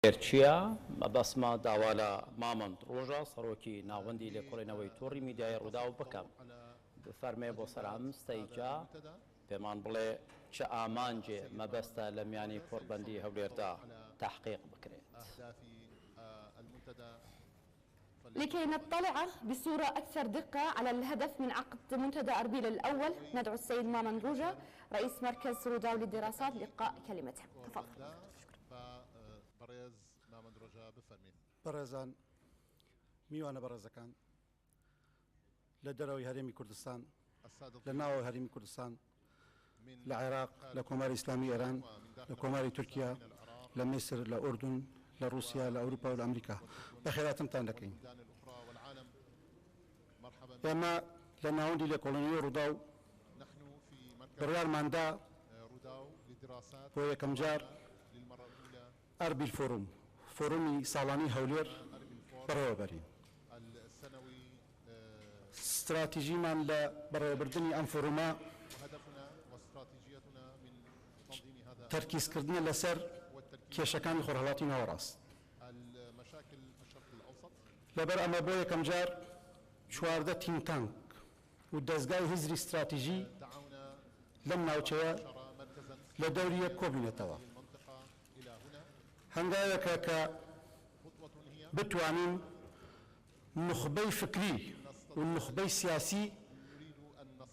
چییە بەسمە داوا لە مامەند ڕۆژە سەرۆکی ناوەندی لێکۆڵینەوەی تۆڕی میدیای ڕوودا و بکەم بفەرمێ بۆ سەرام ستەیجا پێمان بڵێ چه ئامانجێ مەبەستە لە میانی کۆڕبەندی هەولێردا تحقیق بکرێت. لكي نطلع بصورة أكثر دقة على الهدف من عقد منتدى أربيل الأول ندعو السيد مامن روجا رئيس مركز رودا للدراسات لإلقاء كلمته. تفضل. برز مامن روجا بفرمين. برزان میوانە بەڕێزەکان لە دەرەوەی هەرێمی کوردستان لە ناوەوەی هەرێمی کوردستان لە عێراق لە کۆماری ئیسلامی ئێران لە کۆماری تورکیا لە میسر لە ئوردون لە رووسیا لە ئەوروپا و لە ئەمریکا بەخێراتتان دەکەین. ئێمە لە ناوەندی لێکۆڵینەوەی ڕوودا و بڕیارماندا بۆ یەکەم جار ئەربیل فۆروم فۆرومی ساڵانی هەولێر بەڕێوەبەرین. استراتیژیمان لە بەڕێوەبردننی ئەم فۆرومە تەرکیزکردنە لەسەر کێشەکانی خۆرهەڵاتی ناوەڕاست. لەبەر ئەمە بۆ یەکەم جار چواردە تینگ و دەستگای هزری استراتیژی لەم ناوچەیە لە دەوری یەک کۆبوونەتەوە. هەنگاوێکە کە بتوانین نخبەی فکری و نخبەی سیاسی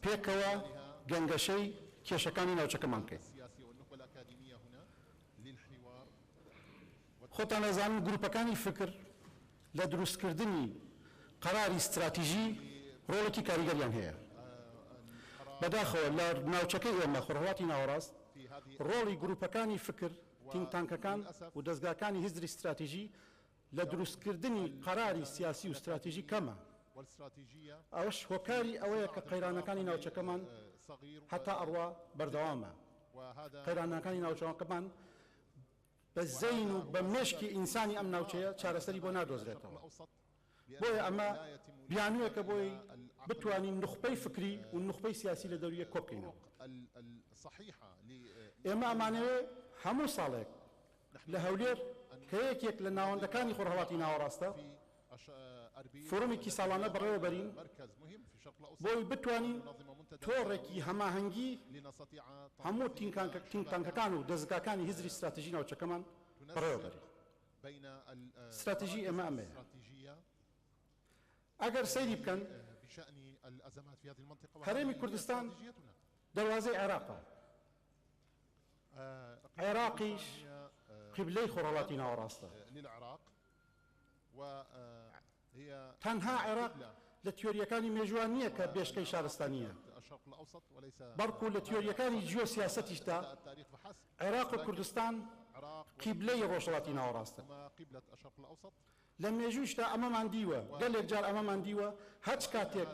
پێکەوە گەنگەشەی کێشەکانی ناوچەکەمان بکەین. خۆتان ئەزانن گروپەکانی فکر لە دروستکردنی قەراری استراتیژی ڕۆڵێکی کاریگەریان هەیە. بەداخەوە لە ناوچەکەی ئێمە خۆرهەڵاتی ناوەڕاست ڕۆڵی گروپەکانی فکر تینگتانکەکان و دەستگاکانی هزری استراتیژی لە دروستکردنی قەراری سیاسی و استراتیژی کەمە. ئەوەش هۆکاری ئەوەیە کە قەیرانەکانی ناوچەکەمان هەتا ئەڕوا بەردەوامە. قەیرانەکانی ناوچەکەمان بە زەین و بە مێشکی ئینسانی ئەم ناوچەیە چارەسەری بۆ نادۆزرێتەوە. بۆیە ئەمە بیانوویەکە بۆی بتوانین نخبەی فکری و نخبەی سیاسی لە دەوریە کۆ بکەینەوە. ئێمە ئەمانەوێ هەموو ساڵێک لە هەولێر کە یەکێک لە ناوەندەکانی خۆرهەڵاتی ناوەڕاستە فۆرمێکی ساڵانە بەڕێوەبەرین بۆی بتوانین تۆڕێکی هەماهەنگی هەموو تینگتانکەکان و دەستگاکانی هزری استراتیژی ناوچەکەمان بەڕێوەبەرین. استراتیژی ئێمە ئەمەیە. ئەگەر سەیری بکەن هەرێمی کوردستان دەواازەی عێراقە. عێراقیش قیبلەی خۆرهەڵاتی ناوەڕاستە. تەنها عێراق لە تیۆریەکانی مێژوان نییە کە بێشکەی شارستانیە، بەڵکو لە تیۆریەکانی جیۆسیاسەتیشدا عێراق و کوردستان قیبلەی ڕۆژهەڵاتی ناوەڕاستە. لە مێژووشدا ئەمەمان دیوە گەلێک جار ئەمەمان دیوە هەچ کاتێک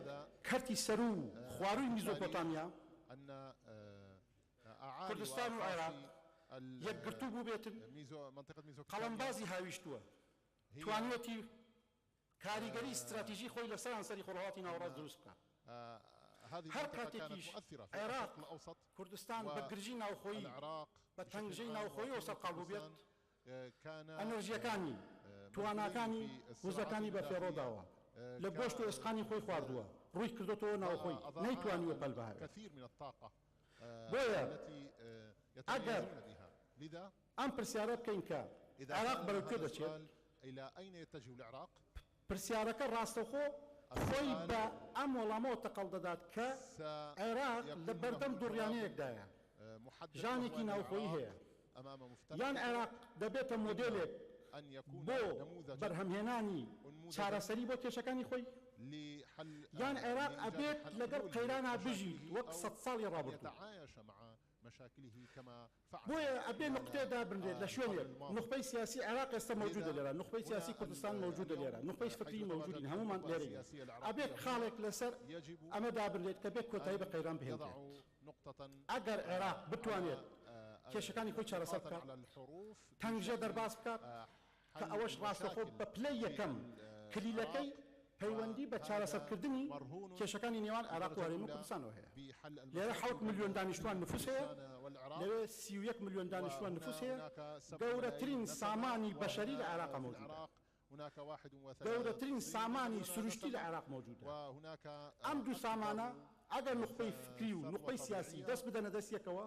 کەرتی سەر و خوارووی میزۆپۆتامیا کوردستان و عێراق یەکگرتوو بوو بێتن قەڵەمبازی هاویشتووە توانێتی کاریگەری استراتیژی خۆی لە سەرانسەری خۆرهەڵاتی ناوەڕاست دروست بکات. هەر کاتێکیش عێراق کوردستان بە گرژی ناوخۆیی بە تەنگژەی ناوخۆییەوە سەرقاڵ بوو بێت ئەنەرژیەکانی تواناکانی وزەکانی بە فێڕۆداوە لە گۆشت و ئێسقانی خۆی خواردووە ڕووی کردوتەوە ناوخۆی نەیتوانیوە پەل بهێڵێت. بۆیە ئەگەر ئەم پرسیارە بکەین کە عێراق بەرەوکوێ دەچێت پرسیارەکە ڕاستەوخۆ خۆی بە ئەم وەڵامەوە تەقەڵ دەدات کە عێراق لە بەردەم دووڕیانەیەکدایە ژانێکی ناوخۆیی هەیە. یان عێراق دەبێتە مۆدێلێک بۆ بەرهەمهێنانی چارەسەری بۆ کێشەکانی خۆی، یان عێراق ئەبێت لەگەڵ قەیرانا بژی وەک 100 ساڵی ڕابردوو. بۆیە ئەبێ نقطەیەدا بنرێت لە شوێنێک نخبەی سیاسی عێراق ئێستا مەوجودە لێرە، نخبەی سیاسی کوردستان مەوجودە لێرە، نخبەی فکری مەوجودین هەمومان لێرەیە. ئەبێت خاڵێک لەسەر ئەمەدا بنرێت کە بێت کۆتایی بە قەیران بهێنرێت. ئەگەر عێراق بتوانێت کێشەکانی خۆی چارەسەر بکات تەنگژە دەرباز بکات کە ئەوەش ڕاستەخۆ بە پلەی یەکەم کلیلەکەی پەیوەندی بە چارەسەرکردنی کێشەکانی نێوان عێراق و هەرێمی کوردستانەوە هەیە. لێرە 7 ملیۆن دانیشتوان نفوس هەیە، لەوێ 31 ملیۆن دانیشتوان نفوس هەیە. گەورەترین سامانی بەشەری لە عێراق موجودە، گەورەترین سامانی سروشتی لە عێراق موجودە. ئەم دوو سامانە ئەگەر نخبەی فکری و نخبەی سیاسی دەست بدەنە دەستیەکەوە،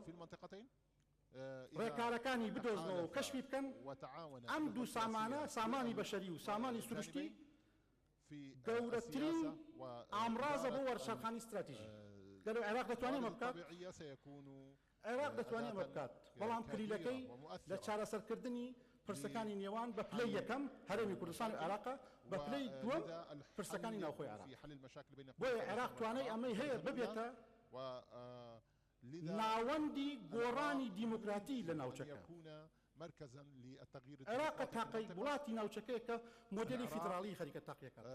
ڕێکارەکانی بدۆزنەوە و کەشفی بکەن، ئەم دوو سامانە سامانی بەشەری و سامانی سروشتی گەورەترین ئامڕازە بۆ وەرشەرخانی استراتیژی. گەر عێراق دەتوانێت ئەمە بکات، عێراق دەتوانێت ئەمە بکات، بەڵام کلیلەکەی لە چارەسەرکردنی پرسەکانی نێوان بە پلەی یەکەم هەرێمی کوردستان و عێراقە، بە پلەی دووەم پرسەکانی ناوخۆی عێراق. بۆیە عێراق توانای ئەمەی هەیە ببێتە ناوەندی گۆڕانی دیموکراتی لە ناوچەکە. عێراق تاقەی وڵاتی ناوچەکەیە کە مۆدێلی فیدراڵی خەریکە تاقیەکات،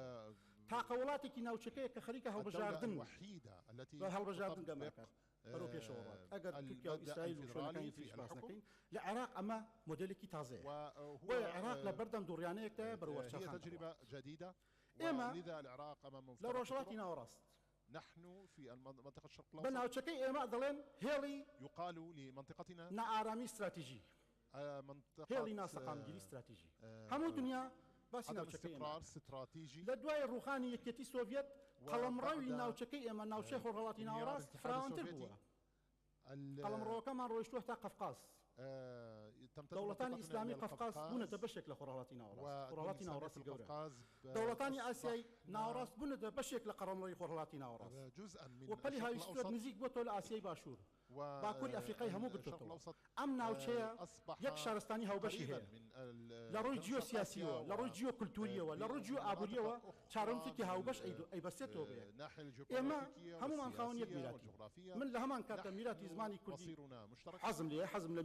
تاقە وڵاتێکی ناوچەکەیە کە خەریکە هەڵبژاردن بە هەڵبژاردن دەماکات بەرەو پێشەوە ڕات. ئەگەر تورکیا و ئیسرائیل و شوێنەکانی تریش باس نەکەین، لە عێراق ئەمە مۆدێلێکی تازەیە. بۆیە عێراق لە بەردەم دووڕیانەیەکە بەرەو وەرچەرخان. ئێمە لە ڕۆژهەڵاتی ناوەڕاست بە ناوچەکەی ئێمە دەڵێن هێڵی نائارامی استراتیژی، هێڵی ناسەقامگیری استراتیژی. هەموو دنیا باسی ناوچەکەی ئێمە لە دوای ڕوخانی یەکێتی سۆڤێت قەڵەمڕەوی ناوچەکەی ئێمە ناوچەی خۆرهەڵاتی ناوەڕاست فراوانتر بووە. قەڵەمڕەوەکەمان ڕۆیشتووە تا قەفقاز. دەوڵەتانی ئیسلامی قەفقاز بوونەتە بەشێک لە خۆرهەڵاتی ناوەڕاست، خۆرهەڵاتی ناوەڕاستی گەورە. دەوڵەتانی ئاسیای ناوەڕاست بوونەتە بەشێک لە قەڵەمڕەوی خۆرهەڵاتی ناوەڕاست. و پەلی هاویستوەت نزیک بۆتەوە لە ئاسیای باشوور، باکووری ئەفریقای هەموو گرتوتەوە. ئەم ناوچەیە یەک شارستانی هاوبەشی هەیە لە ڕووی جیۆسیاسیەوە، لە ڕووی جیۆکولتوریەوە، لە ڕووی جیۆئابووریەوە چارەنووسێکی هاوبەش ئەیبەستێتەوە بێ. ئێمە هەمومان خاوەن یەک میراتی. من لە هەمان کاتە میراتی زمانی کوردی حەزم لێیە، حەزم لە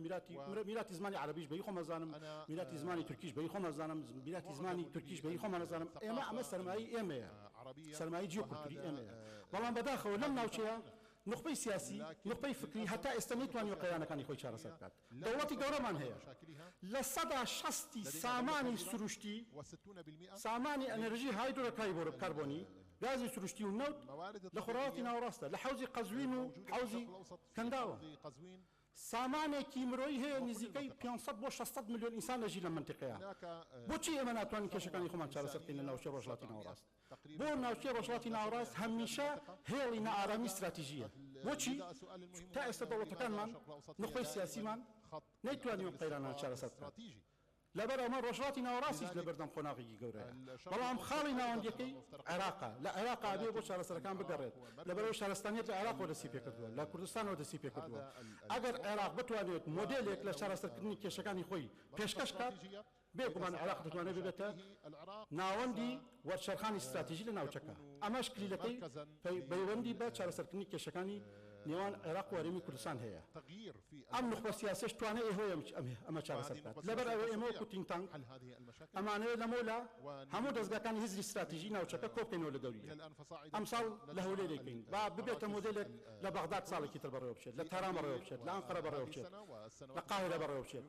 میراتی زمانی عەرەبیش بەی خۆم ئەزانم، میراتی زمانی تورکیش بەی خۆم ئەزانم، میراتی زمانی تورکیش بەی خۆم ئەزانم. ئێمە ئەمە سەرمایی ئێمەیە، سەرمایی جیۆکولتوری ئێمەیە. بەڵام بەداخەوە لەم ناوچەیە نخبەی سیاسی، نخبەی فکری هەتا ئێستا نەیتوانێت قەیانەکانی خۆی چارەسەر بکات. دەوڵەتی گەورەمان هەیە لە 160 سامانی سروشتی، سامانی ئەنەرژی هایدرۆکاربۆنی، گازی سروشتی و نەوت لە خۆرهەڵاتی ناوەڕاستە، لە حەوزی قەزوین و حەوزی کەنداوە. سامانێکی مرۆیی هەیە نزیکەی 500 بۆ 600 ملیۆن ئینسان لەژی لە منتیقەیە. بۆچی ئێمە ناتوانین کێشەکانی خۆمان چارەسەر بکەین لە ناوچەی ڕۆژهەڵاتی ناوەڕاست؟ بۆ ناوچەی ڕۆژهەڵاتی ناوەڕاست هەمیشە هێڵی نائارامی استراتیژیە. بۆچی؟ تا ئێستا دەوڵەتەکانمان نخبەی سیاسیمان نەیتوانیوە قەیرانان چارەسەر بکات. لەبەر ئەمە ڕۆژهەڵاتی ناوەڕاستیش لە بەردەم قۆناغێکی گەورەیە. بەڵام خاڵی ناوەندیەکەی عێراقە، لە عێراقا بێ بۆ چارەسەرەکان بگەڕێت. لەبەرەوە شارستانیەت لە عێراقەوە دەستی پێکردووە، لە کوردستانەوە دەستی پێکردووە. ئەگەر عێراق بتوانێت مۆدێلێک لە چارەسەرکردنی کێشەکانی خۆی پێشکەش کات، بێگومان عێراق دەتوانێت ببێتە ناوەندی وەرچەرخانی استراتیژی لە ناوچەکە. ئەمەش کلیلەکەی پەیوەندی بە چارەسەرکردنی کێشەکانی نێوان عێراق و هەرێمی کوردستان هەیە. ئەم نخبە سیاسیش توانێت هۆی ئەمە چارەسەر بکات. لەبەر ئەوە ئێمە وەکو تینگ تانگ ئەمانەیە لەمەولا هەموو دەستگاکانی هیزری استراتیژی ناوچەکە کۆبکەینەوە لە دەوریە. ئەمساڵ لە هەولێر دەکەین، با ببێتە مۆدێلێک لە بەغداد ساڵێکی تر بەڕێوە بچێت، لە تاران بەڕێوە بچێت، لە ئەنقەرە بەڕێوە بچێت، لە قاهرە بەڕێوە بچێت.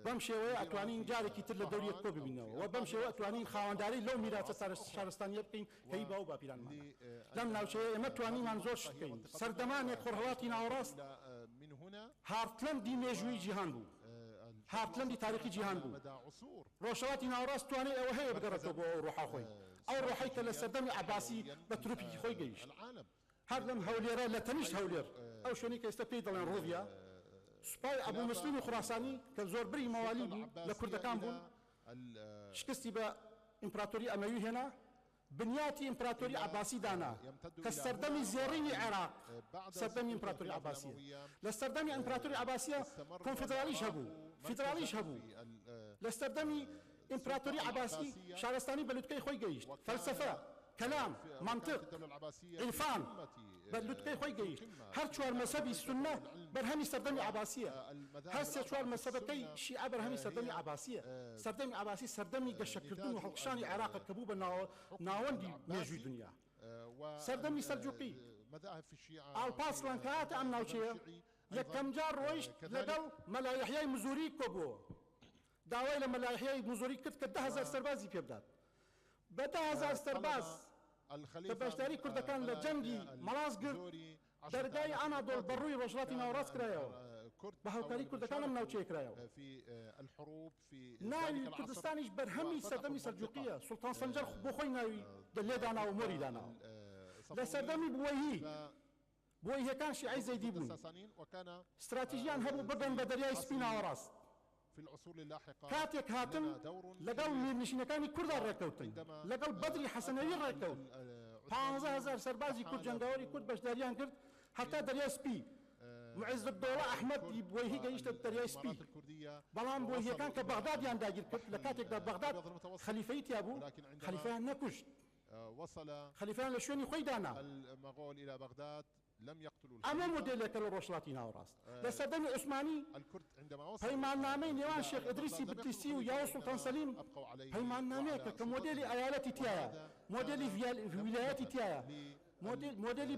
بەم شێوەیە ئەتوانین جارێکی تر لە دەوریەک کۆ ببینەوە و بەم شێوە ئەتوانین خاوەنداری لەو میراثە شارستانیە بکەین کە هی باو باپیرانمان. لەم ناوچەیە ئێمە توانیمان زۆر شت بکەین. سەردەمانێک خۆرهەڵاتی ناوەڕاست هارتلەندی مێژووی جیهان بوو، هارتلەندی تاریخی جیهان بوو. ڕۆژهەڵاتی ناوەڕاست توانێت ئەوە هەیە بگەڕێتەوە بۆ ڕۆحا خۆی، ئەو ڕۆحەی کە لە سەردەمی عەباسی بە تروپی خۆی گەیشت. هەر لەم هەولێرە لە تەنیشت هەولێر، ئەو شوێنی کە ئێستا پێی دەڵێن ڕۆڤیا، سوپای ئەبوو مسلمی خوڕاسانی کە زۆربەی مەوالی بوو لە کوردەکان بوون، شکستی بە ئیمپراتۆری ئەمەوی هێنا، بنیاتی ئیمپراتۆری عەباسی دانا کە سەردەمی زێڕینی عێراق سەردەمی ئیمپراتۆری عەباسیە. لە سەردەمی ئیمپراتۆری عەباسیە کۆنفدرالیش هەبوو، فیدرالیش هەبوو. لە سەردەمی ئیمپراتۆری عەباسی شارستانی بە لوتکەی خۆی گەیشت، فەلسەفە، کەلام، مەنطق، عیرفان بە لوتکەی خۆی گەیشت. هەر چوار مەذهەبی سوننە بەرهەمی سەردەمی عەباسیە، هەر سێ چوار مەذهەبەکەی شیعە بەرهەمی سەردەمی عەباسیە. سەردەمی عەباسی سەردەمی گەشەکردن و هەڵکشانی عێراق کە بوو بە ناوەندی مێژووی دنیا. سەردەمی سەلجوقی ئاڵپاسڵان کە هاتە ئەم ناوچەیە یەکەم جار ڕۆیشت لەگەڵ مەلا یەحیای مزوری کۆبووە، داوای لە مەلا یەحیای مزوری کرد کە 10,000 سەربازی پێ بدات. بە 10,000 سەرباز بە بەشداری کوردەکان لە جەنگی مەڵاز گرت دەرگای ئانادۆڵ بەڕووی ڕۆژهەڵاتی ناوەڕاست کرایەوە بە هاوکاری کوردەکان لەم ناوچەیە کرایەوە. ناوی کوردستانیش بەرهەمی سەردەمی سەلجوقیە سوڵتان سەنجەر بۆ خۆی ناوی لێدانا و مۆری داناوە. لە سەردەمی بووەییەکان شیعی زەیدی بوون استراتیژیان هەبوو ببن بە دەریای سپی ناوەڕاست. کاتێک هاتن لەگەڵ میرنشینەکانی کووردا ڕێککەوتن لەگەڵ بەدری حەسەنەوی ڕێککەوت 15,000 سەربازی کورد جەنگاوەری کورد بەشداریان کرد هەتا دەریای سپی. معز الدوڵە ئەحمەدی بووەیی گەیشتە دەریای سپی بەڵام بووەییەکان کە بەغدادیان داگیر کرد لە کاتێکدا بەغداد خەلیفەیی تیا بوو خەلیفەیان نەکوشت خەلیفەیان لە شوێنی خۆی دانا. ئەمە مۆدێلێکە لە ڕۆژهەڵاتی ناوەڕاست. لە سەردەمی عوسمانی پەیماننامەی نێوان شێخ ئیدریسی بتلیسی و یاوە سوڵتان سەلیم پەیماننامەیەکە کە مۆدێلی ئایالەتی تایە مۆدێلی ویلایەتی تایە مۆدێلی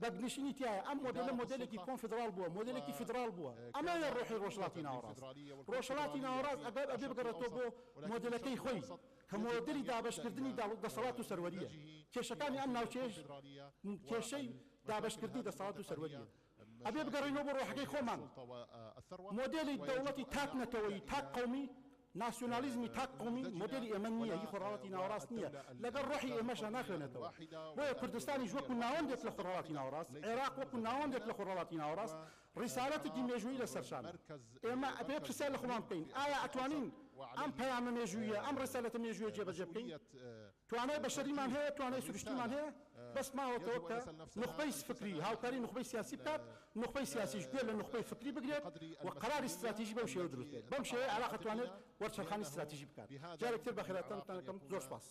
بەگنشینی تایە. ئەم مۆدێلە مۆدێلێکی کۆنفدرال بووە مۆدێلێکی فدرال بووە. ئەمەیە ڕۆحی ڕۆژهەڵاتی ناوەڕاست. ڕۆژهەڵاتی ناوەڕاست ئەگەر ئەبێ بگەڕێتەوە بۆ مۆدێلەکەی خۆی کە مۆدێلی دابەشکردنی دەسەڵات و سەروەریە. کێشەکانی ئەم ناوچەیەش کێشەی دابەشکردنی دەسەڵات و سەروەریە. ئەبێ بگەڕێنەوە بۆ ڕۆحەکەی خۆمان مۆدێلی دەوڵەتی تاک نەتەوەیی تاک قەومی ناسیۆنالیزمی تاک قومی مۆدێلی ئێمە نییە هی خۆڕاڵاتی ناوەڕاست نییە لەگەڵ ڕۆحی ئێمەشە ناخوێنێتەوە. بۆیە کوردستانیش وەکو ناوەندێک لە خۆڕاڵاتی ناوەڕاست عێراق وەکو ناوەندێک لە خۆڕاڵاتی ناوەڕاست ڕیسالەتێکی مێژوویی لەسەرشانە. ئێمە ئەبێ پرسیار لە خۆمان بکەین ئایا ئەتوانین ئەم پەیامە مێژوویە ئەم ڕیسالەتە مێژوویە جێبەجێ بکەین؟ توانای بەشەریمان هەیە توانای سروشتیمان هەیە بەس ماوەتەوە کە نخبەی فکری هاوکاری نخبەی سیاسی بکات نخبەی سیاسیش گوێ لە نخبەی فکری بگرێت و قەراری استراتیژی بەو شێوە دروست بێت. بەم شێوەیە عێراق ئەتوانێت وەرچەرخانی استراتیژی بکات. جارێک تر بەخێراتتان دەکەم زۆر سپاس.